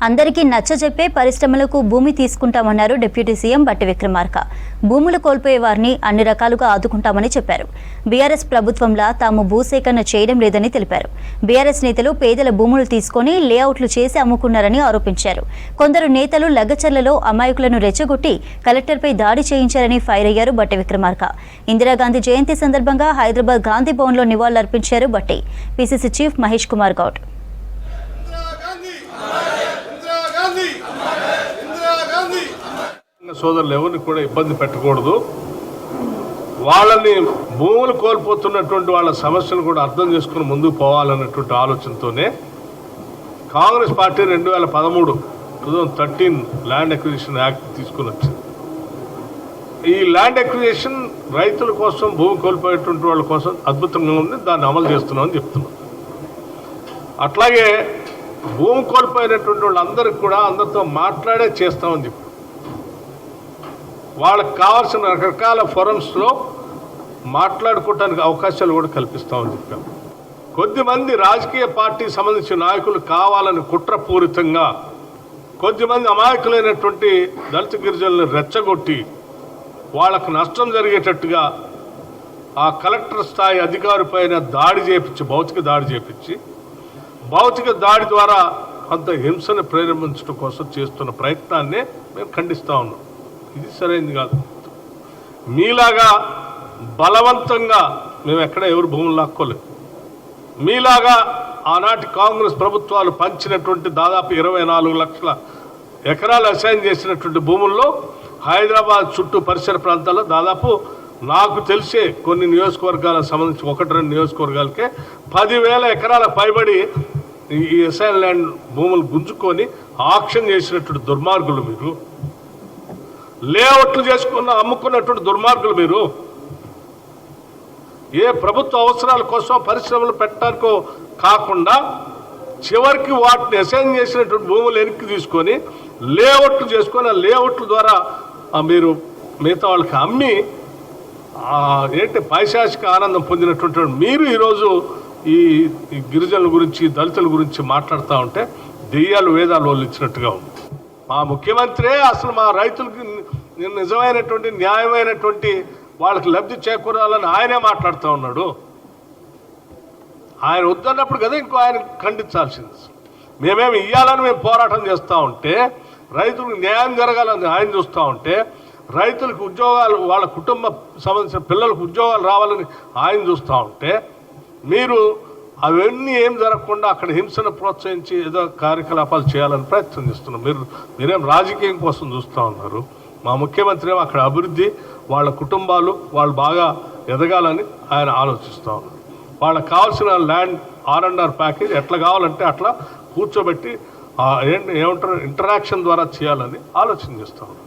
అందరికీ నచ్చజెప్పే పరిశ్రమలకు భూమి తీసుకుంటామన్నారు డిప్యూటీ సీఎం బట్టి విక్రమార్క. భూములు కోల్పోయే వారిని అన్ని రకాలుగా ఆదుకుంటామని చెప్పారు. బీఆర్ఎస్ ప్రభుత్వంలా తాము భూసేకరణ చేయడం లేదని తెలిపారు. బీఆర్ఎస్ నేతలు పేదల భూములు తీసుకొని లేఅవుట్లు చేసి అమ్ముకున్నారని ఆరోపించారు. కొందరు నేతలు లగ్గచర్లలో అమాయకులను రెచ్చగొట్టి కలెక్టర్పై దాడి చేయించారని ఫైర్ అయ్యారు బట్టి విక్రమార్క. ఇందిరాగాంధీ జయంతి సందర్భంగా హైదరాబాద్ గాంధీ భవన్లో నివాళులర్పించారు బట్టి. పీసీసీ చీఫ్ మహేష్ కుమార్ గౌడ్ సోదరులు ఎవరిని కూడా ఇబ్బంది పెట్టకూడదు. వాళ్ళని భూములు కోల్పోతున్నటువంటి వాళ్ళ సమస్యలు కూడా అర్థం చేసుకుని ముందుకు పోవాలన్నటువంటి ఆలోచనతోనే Congress party 2013 land acquisition act తీసుకుని వచ్చింది. ఈ ల్యాండ్ అక్విజిషన్ రైతుల కోసం, భూమి కోల్పోయేటువంటి వాళ్ళ కోసం అద్భుతంగా ఉంది. దాన్ని అమలు చేస్తున్నామని చెప్తున్నాం. అట్లాగే భూమి కోల్పోయినటువంటి వాళ్ళందరికీ కూడా అందరితో మాట్లాడే చేస్తామని చెప్పి వాళ్ళకి కావాల్సిన రకరకాల ఫోరమ్స్లో మాట్లాడుకోవడానికి అవకాశాలు కూడా కల్పిస్తామని చెప్పాం. కొద్దిమంది రాజకీయ పార్టీకి సంబంధించిన నాయకులు కావాలని కుట్రపూరితంగా కొద్దిమంది అమాయకులైనటువంటి దళిత గిరిజనులను రెచ్చగొట్టి వాళ్ళకు నష్టం జరిగేటట్టుగా ఆ కలెక్టర్ స్థాయి అధికారి పైన దాడి చేయించి, భౌతిక దాడి ద్వారా కొంత హింసను ప్రేరేపించడం కోసం చేస్తున్న ప్రయత్నాన్ని మేము ఖండిస్తూ ఉన్నాం. ఇది సరైనది కాదు. మీలాగా బలవంతంగా మేము ఎక్కడ ఎవరు భూములు లాక్కోలేదు. మీలాగా ఆనాటి కాంగ్రెస్ ప్రభుత్వాలు పంచినటువంటి దాదాపు 24 లక్షల ఎకరాలు అసైన్ చేసినటువంటి భూముల్లో హైదరాబాద్ చుట్టూ పరిసర ప్రాంతాల్లో దాదాపు నాకు తెలిసే కొన్ని నియోజకవర్గాలకు సంబంధించి 1-2 నియోజకవర్గాలకే 10,000 ఎకరాల పైబడి ఈ అసైన్ ల్యాండ్ భూములు గుంజుకొని ఆక్షన్ చేసినటువంటి దుర్మార్గులు మీరు. లేఅవుట్లు చేసుకున్న అమ్ముకున్నటువంటి దుర్మార్గులు మీరు. ఏ ప్రభుత్వ అవసరాల కోసం పరిశ్రమలు పెట్టడానికో కాకుండా చివరికి వాటిని అసైన్ చేసినటువంటి భూములు వెనక్కి తీసుకొని లేఅవుట్లు చేసుకొని ఆ లేఅవుట్ల ద్వారా మీరు మిగతా వాళ్ళకి అమ్మి పైశాచిక ఆనందం పొందినటువంటి మీరు ఈరోజు ఈ గిరిజనుల గురించి, దళితుల గురించి మాట్లాడుతూ ఉంటే దెయ్యాలు వేదాలు వాళ్ళు ఇచ్చినట్టుగా ఉంది. మా ముఖ్యమంత్రే అసలు మా రైతులకి నిజమైనటువంటి, న్యాయమైనటువంటి వాళ్ళకి లబ్ధి చేకూరాలని ఆయనే మాట్లాడుతూ ఉన్నాడు. ఆయన వద్దన్నప్పుడు కదా ఇంకో ఆయన ఖండించాల్సింది. మేమేమి ఇవ్వాలని మేము పోరాటం చేస్తూ ఉంటే, రైతులకు న్యాయం జరగాలని ఆయన చూస్తూ ఉంటే, రైతులకు ఉద్యోగాలు, వాళ్ళ కుటుంబ సంబంధించిన పిల్లలకు ఉద్యోగాలు రావాలని ఆయన చూస్తూ ఉంటే, మీరు అవన్నీ ఏం జరగకుండా అక్కడ హింసను ప్రోత్సహించి ఏదో కార్యకలాపాలు చేయాలని ప్రయత్నం చేస్తున్నారు. మీరేం రాజకీయం కోసం చూస్తూ ఉన్నారు. మా ముఖ్యమంత్రి ఏమో అక్కడ అభివృద్ధి, వాళ్ళ కుటుంబాలు వాళ్ళు బాగా ఎదగాలని ఆయన ఆలోచిస్తూ ఉన్నారు. వాళ్ళకి కావాల్సిన ల్యాండ్ R&R ప్యాకేజ్ ఎట్లా కావాలంటే అట్లా కూర్చోబెట్టి ఏమంటారు ఇంటరాక్షన్ ద్వారా చేయాలని ఆలోచన చేస్తూ ఉన్నారు.